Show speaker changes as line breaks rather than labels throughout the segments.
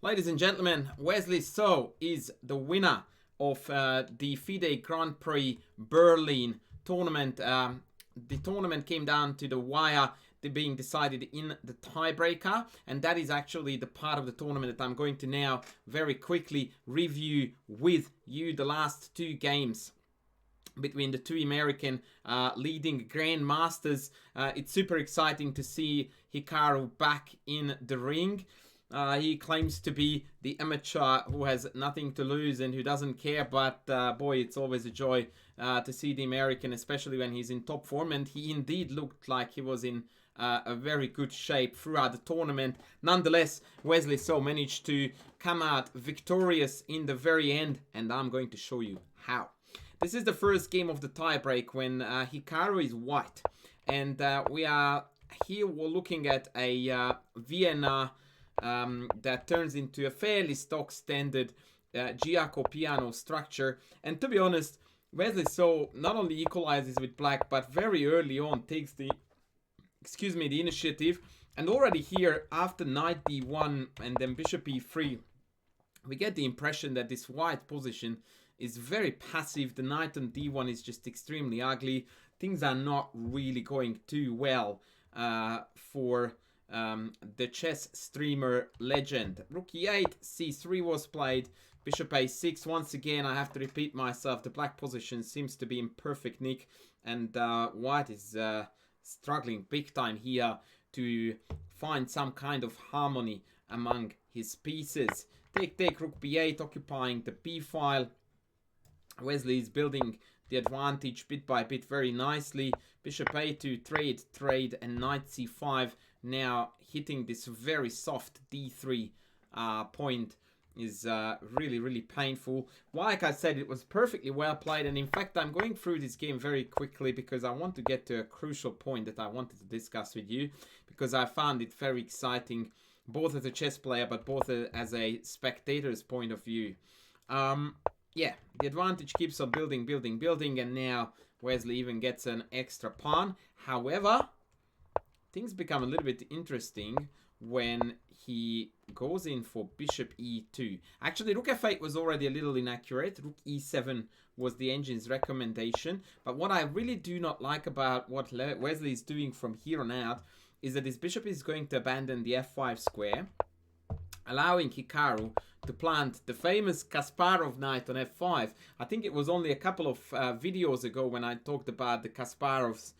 Ladies and gentlemen, Wesley So is the winner of the FIDE Grand Prix Berlin tournament. The tournament came down to the wire, being decided in the tiebreaker, and that is actually the part of the tournament that I'm going to now very quickly review with you. The last two games between the two American leading grandmasters. It's super exciting to see Hikaru back in the ring. He claims to be the amateur who has nothing to lose and who doesn't care, but boy, it's always a joy to see the American, especially when he's in top form, and he indeed looked like he was in a very good shape throughout the tournament. Nonetheless, Wesley So managed to come out victorious in the very end, and I'm going to show you how. This is the first game of the tiebreak when Hikaru is white, and we are here we're looking at a Vienna that turns into a fairly stock standard Giaco piano structure. And to be honest, Wesley So not only equalizes with black, but very early on takes the initiative. And already here, after knight d1 and then bishop e3, we get the impression that this white position is very passive. The knight on d1 is just extremely ugly. Things are not really going too well for the chess streamer legend. Rook e8, c3 was played, bishop a6. Once again, I have to repeat myself, the black position seems to be in perfect nick, and white is struggling big time here to find some kind of harmony among his pieces. Take, rook b8, occupying the b file. Wesley is building the advantage bit by bit very nicely. Bishop a2, trade, and knight c5. Now hitting this very soft d3 point is really painful. Like I said, it was perfectly well played, and in fact I'm going through this game very quickly because I want to get to a crucial point that I wanted to discuss with you, because I found it very exciting both as a chess player but both as a spectator's point of view. Yeah, the advantage keeps on building, and now Wesley even gets an extra pawn. However, things become a little bit interesting when he goes in for bishop e2. Actually, rook f8 was already a little inaccurate. Rook e7 was the engine's recommendation. But what I really do not like about what Wesley is doing from here on out is that his bishop is going to abandon the f5 square, allowing Hikaru to plant the famous Kasparov knight on f5. I think it was only a couple of videos ago when I talked about the Kasparov's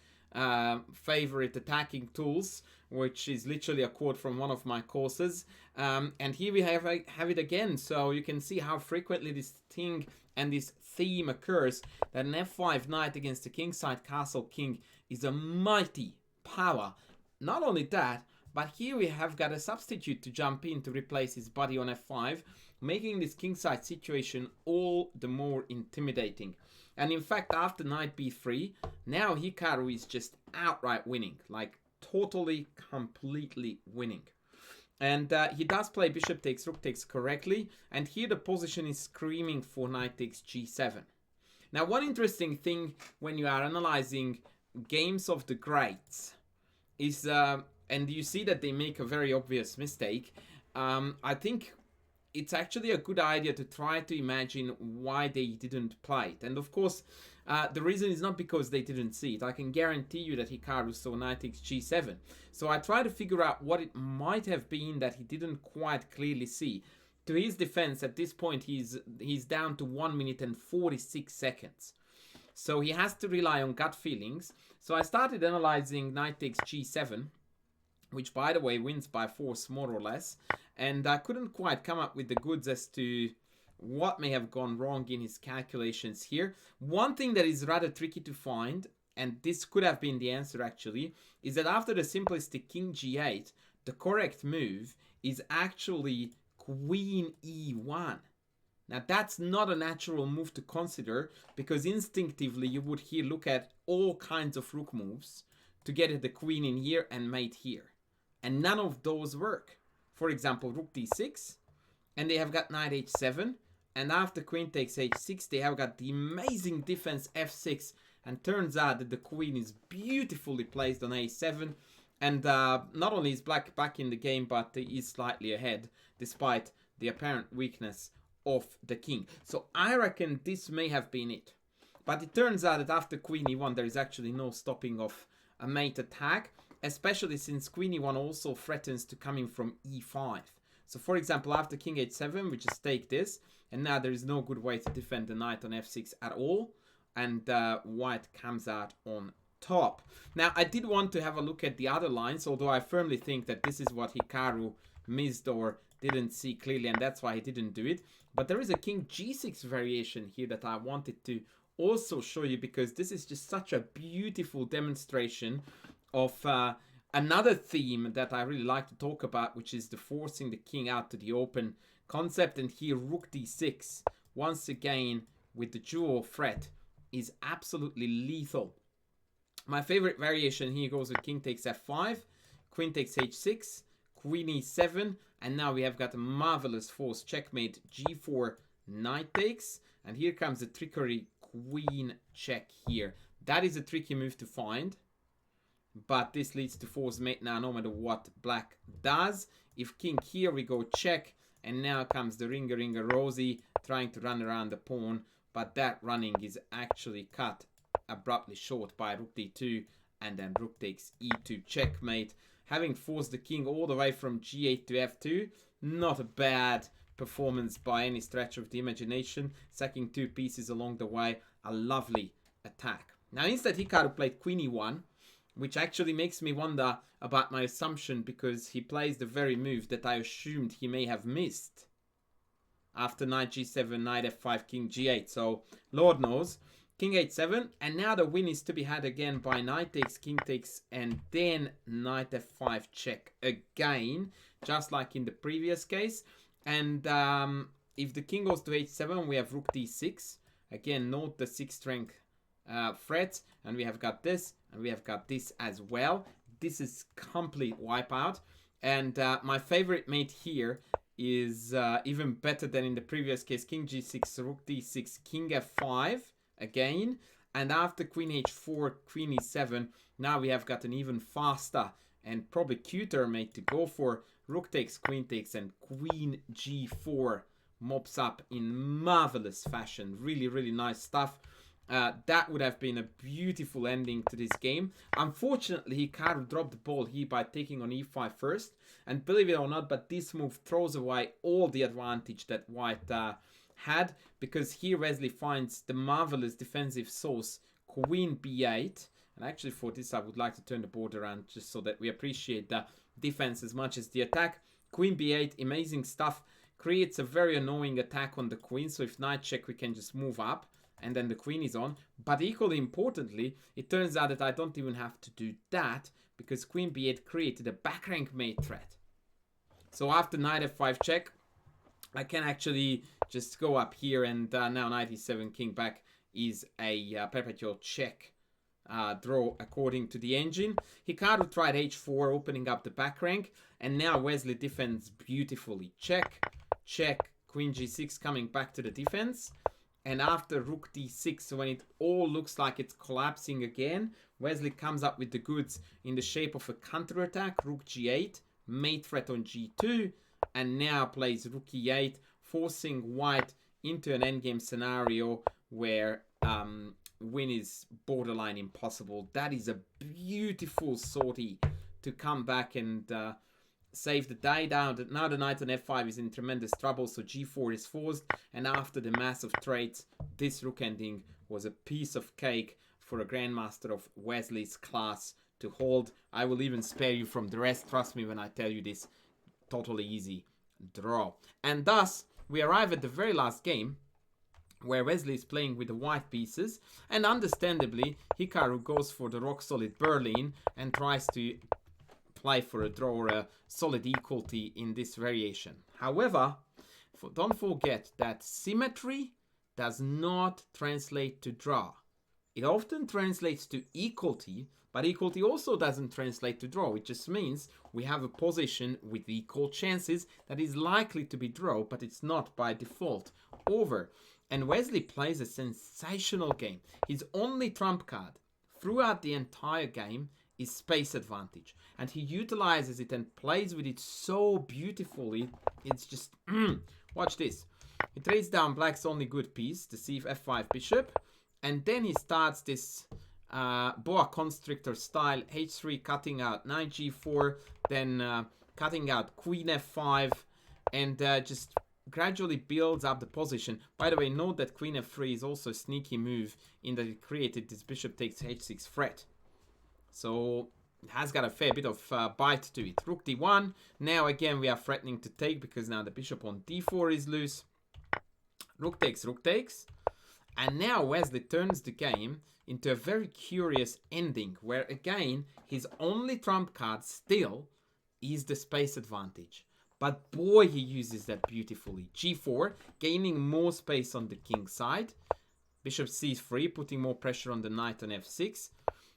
favorite attacking tools, which is literally a quote from one of my courses. And here we have it again. So you can see how frequently this thing and this theme occurs, that an f5 knight against the kingside castle king is a mighty power. Not only that, but here we have got a substitute to jump in to replace his body on f5, making this kingside situation all the more intimidating. And in fact, after knight b3, now Hikaru is just outright winning, like totally, completely winning. And he does play bishop takes, rook takes correctly, and here the position is screaming for knight takes g7. Now, one interesting thing when you are analyzing games of the greats is, and you see that they make a very obvious mistake, I think it's actually a good idea to try to imagine why they didn't play it. And of course, the reason is not because they didn't see it. I can guarantee you that Hikaru saw knight takes g7. So I try to figure out what it might have been that he didn't quite clearly see. To his defense, at this point, he's down to 1 minute and 46 seconds. So he has to rely on gut feelings. So I started analyzing knight takes g7, which, by the way, wins by force more or less. And I couldn't quite come up with the goods as to what may have gone wrong in his calculations here. One thing that is rather tricky to find, and this could have been the answer actually, is that after the simplistic king g8, the correct move is actually queen e1. Now, that's not a natural move to consider, because instinctively you would here look at all kinds of rook moves to get the queen in here and mate here. And none of those work. For example, rook d6, and they have got knight h7, and after queen takes h6, they have got the amazing defense f6, and turns out that the queen is beautifully placed on a7, And not only is black back in the game, but he is slightly ahead, despite the apparent weakness of the king. So I reckon this may have been it. But it turns out that after queen e1, there is actually no stopping of a mate attack, especially since queen e1 also threatens to come in from e5. So for example, after king h7, we just take this, and now there is no good way to defend the knight on f6 at all, and white comes out on top. Now, I did want to have a look at the other lines, although I firmly think that this is what Hikaru missed or didn't see clearly, and that's why he didn't do it. But there is a king g6 variation here that I wanted to also show you, because this is just such a beautiful demonstration of another theme that I really like to talk about, which is the forcing the king out to the open concept. And here rook d6, once again with the dual threat, is absolutely lethal. My favorite variation here goes with king takes f5, queen takes h6, queen e7, and now we have got a marvelous forced checkmate, g4, knight takes, and here comes the trickery queen check here. That is a tricky move to find, but this leads to forced mate now no matter what black does. If king here, we go check, and now comes the ringer Rosie trying to run around the pawn, but that running is actually cut abruptly short by rook d2, and then rook takes e2 checkmate. Having forced the king all the way from g8 to f2, not a bad performance by any stretch of the imagination. Sacking 2 pieces along the way, a lovely attack. Now instead Hikaru played queen e1, which actually makes me wonder about my assumption, because he plays the very move that I assumed he may have missed after knight g7, knight f5, king g8. So Lord knows. King h7, and now the win is to be had again by knight takes, king takes, and then knight f5 check again, just like in the previous case. And if the king goes to h7, we have rook d6. Again, note the 6 strength threats, and we have got this, and we have got this as well. This is complete wipeout. And my favorite mate here is even better than in the previous case. King g6, rook d6, king f5 again, and after queen h4, queen e7, now we have got an even faster and probably cuter mate to go for. Rook takes, and queen g4 mops up in marvelous fashion. Really, really nice stuff. That would have been a beautiful ending to this game. Unfortunately, Hikaru dropped the ball here by taking on e5 first, and believe it or not, but this move throws away all the advantage that white had, because here Wesley finds the marvelous defensive source queen b8. And actually for this I would like to turn the board around just so that we appreciate the defense as much as the attack. Queen b8, amazing stuff, creates a very annoying attack on the queen. So if knight check, we can just move up and then the queen is on. But equally importantly, it turns out that I don't even have to do that, because queen b8 created a back rank mate threat. So after knight f5 check, I can actually just go up here, and now knight e7, king back is a perpetual check draw according to the engine. Hikaru tried h4, opening up the back rank, and now Wesley defends beautifully. Check, check, queen g6 coming back to the defense. And after rook d6, when it all looks like it's collapsing again, Wesley comes up with the goods in the shape of a counterattack, rook g8, mate threat on g2, and now plays rook e8, forcing white into an endgame scenario where win is borderline impossible. That is a beautiful sortie to come back and save the day down. Now the knight on f5 is in tremendous trouble, so g4 is forced, and after the massive traits, this rook ending was a piece of cake for a grandmaster of Wesley's class to hold. I will even spare you from the rest, trust me when I tell you this. Totally easy draw. And thus we arrive at the very last game, where Wesley is playing with the white pieces, and understandably Hikaru goes for the rock solid Berlin and tries to play for a draw or a solid equality in this variation. However, don't forget that symmetry does not translate to draw. It often translates to equality, but equality also doesn't translate to draw. It just means we have a position with equal chances that is likely to be draw, but it's not by default over. And Wesley plays a sensational game. His only trump card throughout the entire game is space advantage. And he utilizes it and plays with it so beautifully. It's just, watch this. He trades down black's only good piece, the f5 bishop. And then he starts this boa constrictor style, h3 cutting out knight g4, then cutting out queen f5, and just gradually builds up the position. By the way, note that queen f3 is also a sneaky move in that it created this bishop takes h6 threat. So it has got a fair bit of bite to it. Rook d1. Now again we are threatening to take because now the bishop on d4 is loose. Rook takes, rook takes. And now Wesley turns the game into a very curious ending where again his only trump card still is the space advantage. But boy, he uses that beautifully. g4, gaining more space on the king side. Bishop c3, putting more pressure on the knight on f6.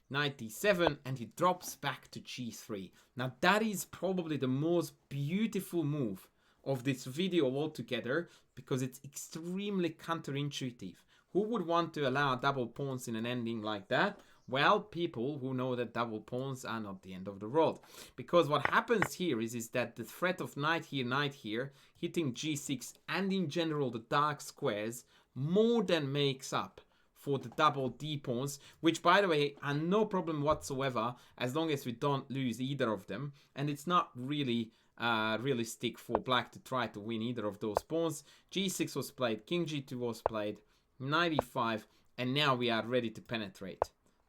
Knight d7, and he drops back to g3. Now that is probably the most beautiful move of this video altogether because it's extremely counterintuitive. Who would want to allow double pawns in an ending like that? Well, people who know that double pawns are not the end of the world. Because what happens here is that the threat of knight here, hitting g6, and in general the dark squares, more than makes up for the double d-pawns, which by the way are no problem whatsoever as long as we don't lose either of them. And it's not really realistic for black to try to win either of those pawns. g6 was played, king g2 was played, knight e5, and now we are ready to penetrate.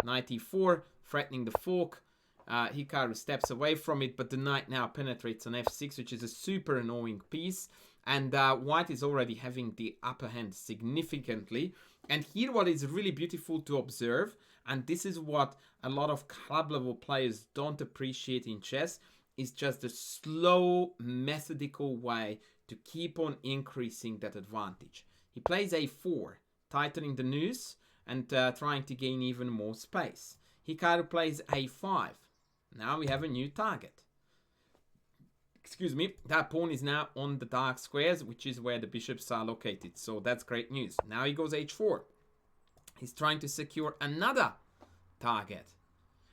Knight e4, threatening the fork. Hikaru steps away from it, but the knight now penetrates on f6, which is a super annoying piece. And white is already having the upper hand significantly. And here what is really beautiful to observe, and this is what a lot of club level players don't appreciate in chess, is just a slow, methodical way to keep on increasing that advantage. He plays a4, tightening the noose and trying to gain even more space. Hikaru plays a5. Now we have a new target. Excuse me, that pawn is now on the dark squares, which is where the bishops are located. So that's great news. Now he goes h4. He's trying to secure another target.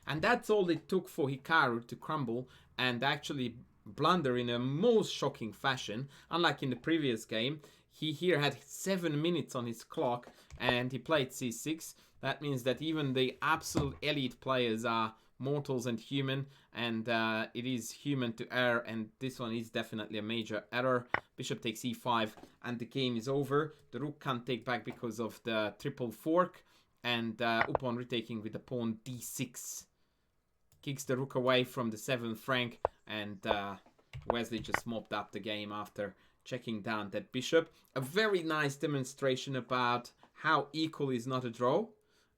And that's all it took for Hikaru to crumble and actually blunder in a most shocking fashion. Unlike in the previous game, he here had 7 minutes on his clock and he played c6. That means that even the absolute elite players are mortals and human, and it is human to err, and this one is definitely a major error. Bishop takes e5 and the game is over. The rook can't take back because of the triple fork, and upon retaking with the pawn d6 kicks the rook away from the 7th rank, and Wesley just mopped up the game after checking down that bishop. A very nice demonstration about how equal is not a draw,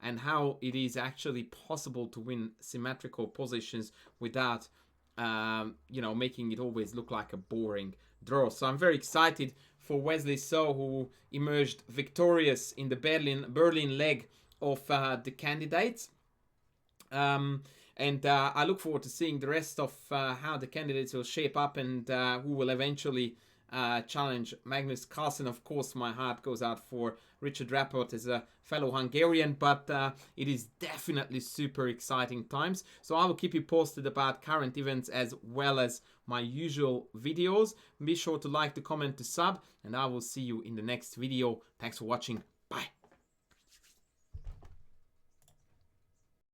and how it is actually possible to win symmetrical positions without, making it always look like a boring draw. So I'm very excited for Wesley So, who emerged victorious in the Berlin leg of the candidates. And I look forward to seeing the rest of how the candidates will shape up and who will eventually challenge Magnus Carlsen. Of course, my heart goes out for Richard Rapport as a fellow Hungarian, but it is definitely super exciting times. So I will keep you posted about current events as well as my usual videos. Be sure to like, to comment, to sub, and I will see you in the next video. Thanks for watching.